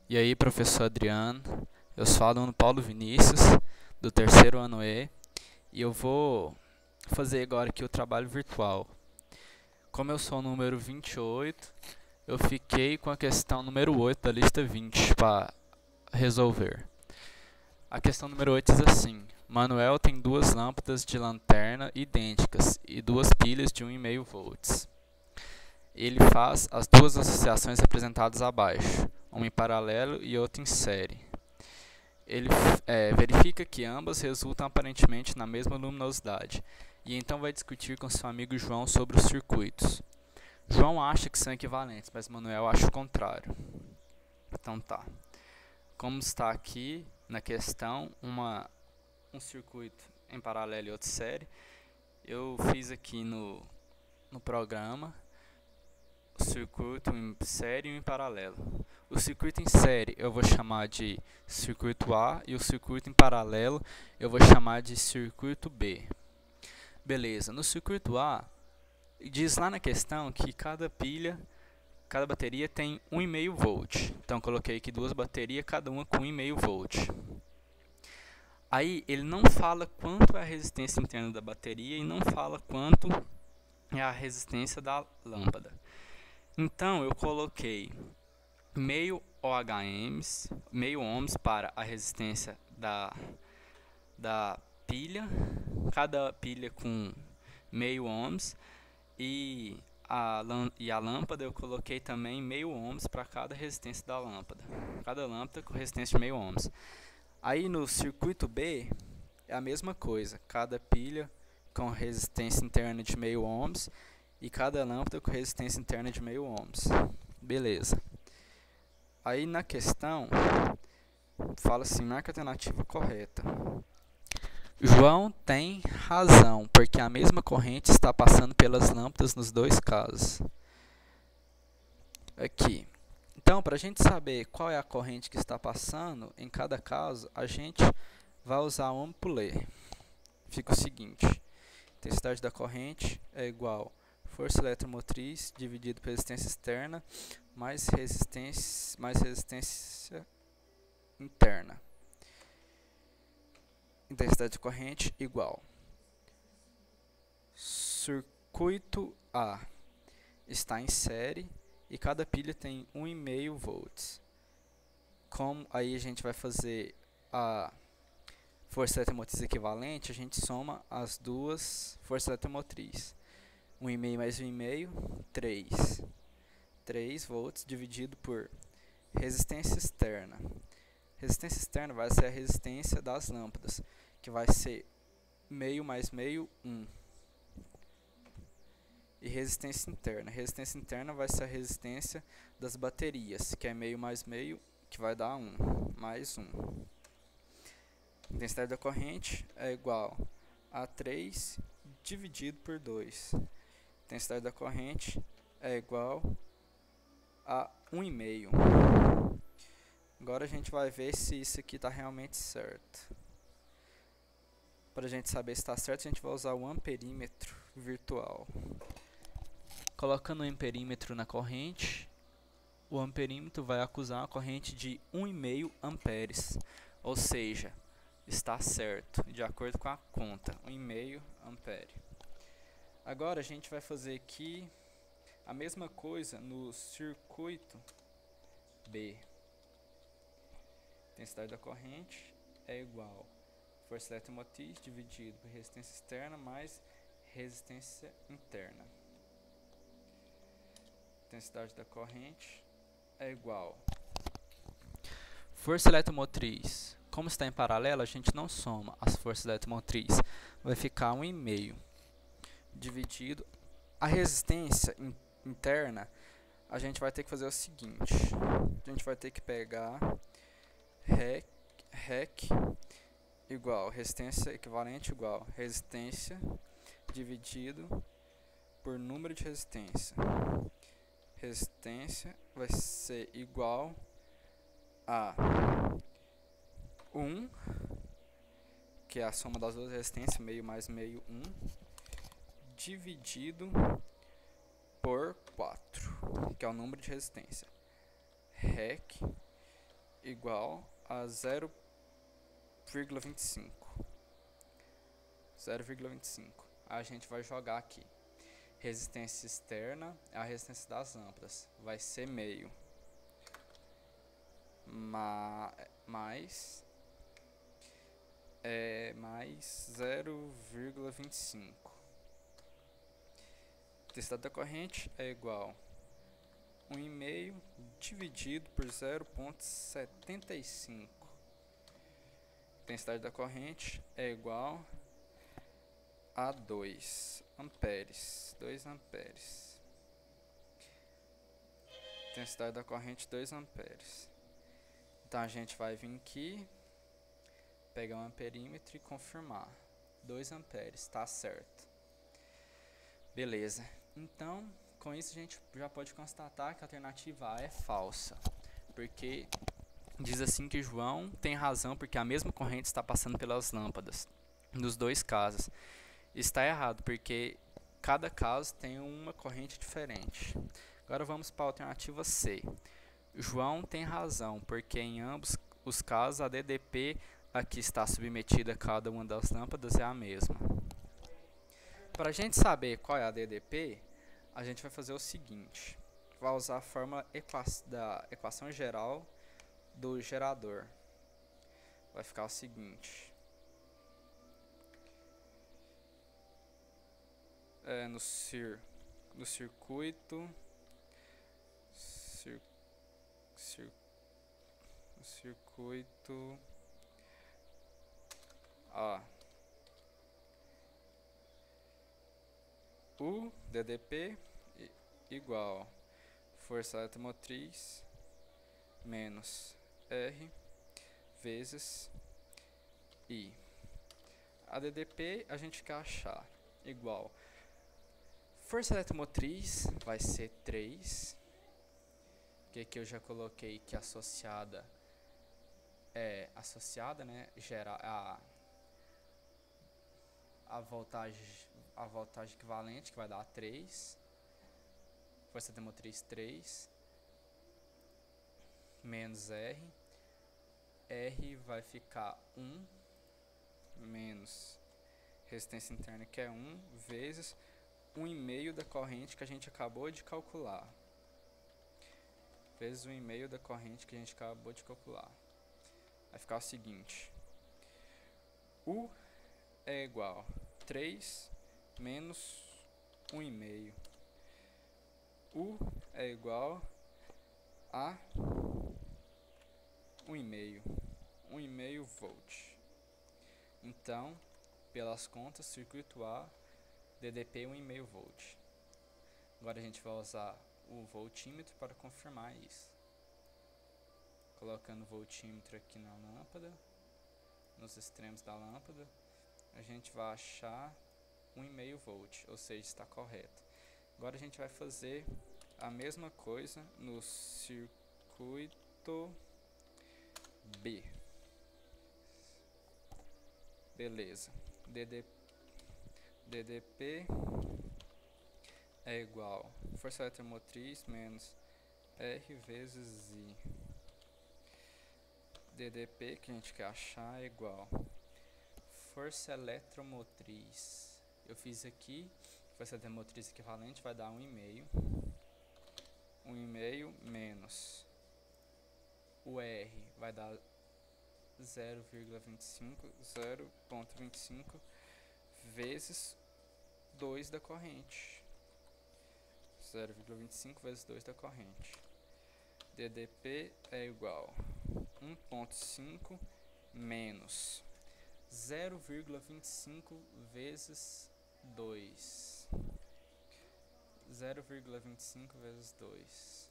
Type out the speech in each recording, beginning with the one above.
E aí, professor Adriano, eu sou o aluno Paulo Vinícius, do terceiro ano E, e eu vou fazer agora aqui o trabalho virtual. Como eu sou o número 28, eu fiquei com a questão número 8 da lista 20 para resolver. A questão número 8 diz assim: Manuel tem duas lâmpadas de lanterna idênticas e duas pilhas de 1,5 volts. Ele faz as duas associações representadas abaixo, uma em paralelo e outra em série. Ele verifica que ambas resultam aparentemente na mesma luminosidade, e então vai discutir com seu amigo João sobre os circuitos. João acha que são equivalentes, mas Manuel acha o contrário. Então tá. Como está aqui na questão, um circuito em paralelo e outro em série, eu fiz aqui no programa o circuito em série e um em paralelo. O circuito em série eu vou chamar de circuito A e o circuito em paralelo eu vou chamar de circuito B. Beleza, no circuito A, diz lá na questão que cada bateria tem 1,5 volt. Então coloquei aqui duas baterias, cada uma com 1,5 volt. Aí ele não fala quanto é a resistência interna da bateria e não fala quanto é a resistência da lâmpada. Então eu coloquei meio ohms para a resistência da pilha, cada pilha com meio ohms, e a lâmpada eu coloquei também meio ohms para cada resistência da lâmpada, cada lâmpada com resistência de meio ohms. Aí no circuito B é a mesma coisa, cada pilha com resistência interna de meio ohms e cada lâmpada com resistência interna de meio ohms. Beleza. Aí na questão fala assim, marca a alternativa correta. João tem razão, porque a mesma corrente está passando pelas lâmpadas nos dois casos. Aqui. Então, para a gente saber qual é a corrente que está passando, em cada caso, a gente vai usar o ampulê. Fica o seguinte, intensidade da corrente é igual a força eletromotriz dividido pela resistência externa mais resistência interna. Intensidade de corrente igual. Circuito A está em série e cada pilha tem 1,5 volts. Como aí a gente vai fazer a força eletromotriz equivalente, a gente soma as duas forças eletromotrizes. 1,5 mais 1,5, 3. 3 volts dividido por resistência externa. Resistência externa vai ser a resistência das lâmpadas, que vai ser meio mais meio, 1. E resistência interna. Resistência interna vai ser a resistência das baterias, que é meio mais meio, que vai dar 1, mais 1. Intensidade da corrente é igual a 3 dividido por 2. Intensidade da corrente é igual a 1,5. Agora a gente vai ver se isso aqui está realmente certo. Para a gente saber se está certo, a gente vai usar o amperímetro virtual. Colocando o amperímetro na corrente, o amperímetro vai acusar uma corrente de 1,5 amperes, ou seja, está certo, de acordo com a conta, 1,5 ampere. Agora a gente vai fazer aqui a mesma coisa no circuito B. Intensidade da corrente é igual a força eletromotriz dividido por resistência externa mais resistência interna. Intensidade da corrente é igual força eletromotriz. Como está em paralelo, a gente não soma as forças eletromotrizes. Vai ficar 1,5 dividido. A resistência interna, a gente vai ter que fazer o seguinte. A gente vai ter que pegar REC igual resistência equivalente igual resistência dividido por número de resistência. Resistência vai ser igual a 1, que é a soma das duas resistências, meio mais meio, 1, dividido por 4, que é o número de resistência. REC igual a 0,25. 0,25. A gente vai jogar aqui. Resistência externa é a resistência das lâmpadas. Vai ser meio. Mais 0,25. Intensidade da corrente é igual a 1,5 dividido por 0,75. Intensidade da corrente é igual a 2 amperes. 2 amperes. Intensidade da corrente 2 amperes. Então a gente vai vir aqui, pegar um amperímetro e confirmar. 2 amperes, está certo. Beleza. Então, com isso a gente já pode constatar que a alternativa A é falsa. Porque diz assim que João tem razão porque a mesma corrente está passando pelas lâmpadas. Nos dois casos. Está errado porque cada caso tem uma corrente diferente. Agora vamos para a alternativa C. João tem razão, porque em ambos os casos a DDP a que está submetida a cada uma das lâmpadas é a mesma. Para a gente saber qual é a DDP, a gente vai fazer o seguinte. Vai usar a fórmula da equação geral do gerador. Vai ficar o seguinte. No circuito A, o DDP igual força eletromotriz menos R vezes I. A DDP a gente quer achar igual força eletromotriz vai ser 3, que aqui eu já coloquei que associada é associada, né, gera a voltagem equivalente, que vai dar 3, força eletromotriz 3, menos R, R vai ficar 1, menos resistência interna, que é 1, vezes 1,5 da corrente que a gente acabou de calcular. Vezes 1,5 da corrente que a gente acabou de calcular. Vai ficar o seguinte. U é igual a 3 menos 1,5. U é igual a 1,5. 1,5 volt. Então, pelas contas, circuito A, DDP 1,5 volt. Agora a gente vai usar o voltímetro para confirmar isso. Colocando o voltímetro aqui na lâmpada, nos extremos da lâmpada, a gente vai achar 1,5 volt, ou seja, está correto. Agora a gente vai fazer a mesma coisa no circuito B. Beleza. DDP é igual a força eletromotriz menos R vezes I. DDP que a gente quer achar é igual a força eletromotriz. Eu fiz aqui, força eletromotriz equivalente vai dar 1,5. 1,5 menos o R vai dar 0,25 vezes 2 da corrente. 0,25 vezes 2 da corrente. DDP é igual a 1,5 menos 0,25 vezes 2. 0,25 vezes 2.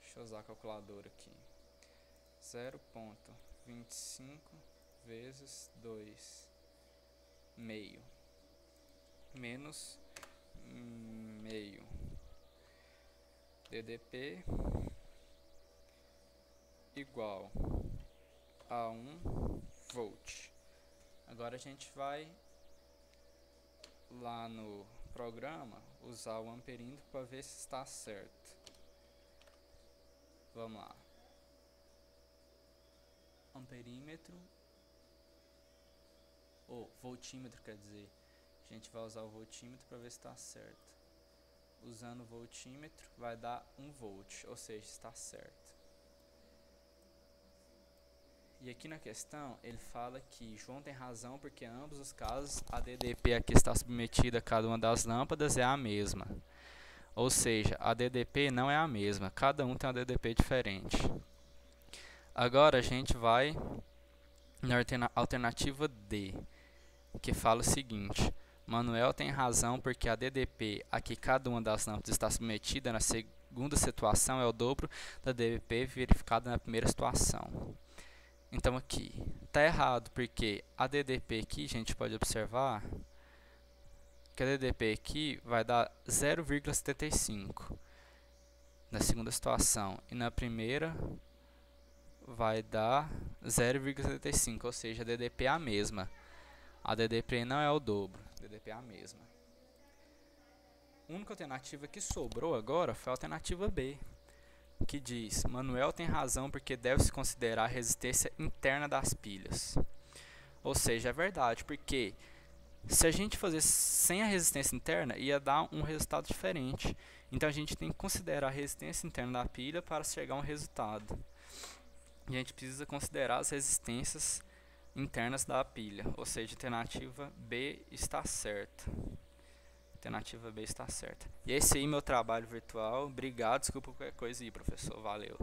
Deixa eu usar a calculadora aqui. 0,25 vezes 2 meio menos meio. DDP igual a 1 volt. Agora a gente vai lá no programa usar o amperímetro para ver se está certo. Vamos lá. no perímetro, ou voltímetro, quer dizer, a gente vai usar o voltímetro para ver se está certo. Usando o voltímetro vai dar 1 volt, ou seja, está certo. E aqui na questão ele fala que João tem razão porque em ambos os casos a DDP a que está submetida a cada uma das lâmpadas é a mesma. Ou seja, a DDP não é a mesma, cada um tem uma DDP diferente. Agora a gente vai na alternativa D, que fala o seguinte: Manuel tem razão porque a DDP a que cada uma das lâmpadas está submetida na segunda situação é o dobro da DDP verificada na primeira situação. Então aqui está errado, porque a DDP aqui, a gente pode observar que a DDP aqui vai dar 0,75 na segunda situação e na primeira vai dar 0,75, ou seja, a DDP é a mesma. A DDP não é o dobro, a DDP é a mesma. A única alternativa que sobrou agora foi a alternativa B, que diz: Manuel tem razão porque deve-se considerar a resistência interna das pilhas. Ou seja, é verdade, porque se a gente fazer sem a resistência interna, ia dar um resultado diferente. Então a gente tem que considerar a resistência interna da pilha para chegar a um resultado. E a gente precisa considerar as resistências internas da pilha, ou seja, a alternativa B está certa. Alternativa B está certa. E esse aí meu trabalho virtual. Obrigado, desculpa qualquer coisa aí, professor. Valeu.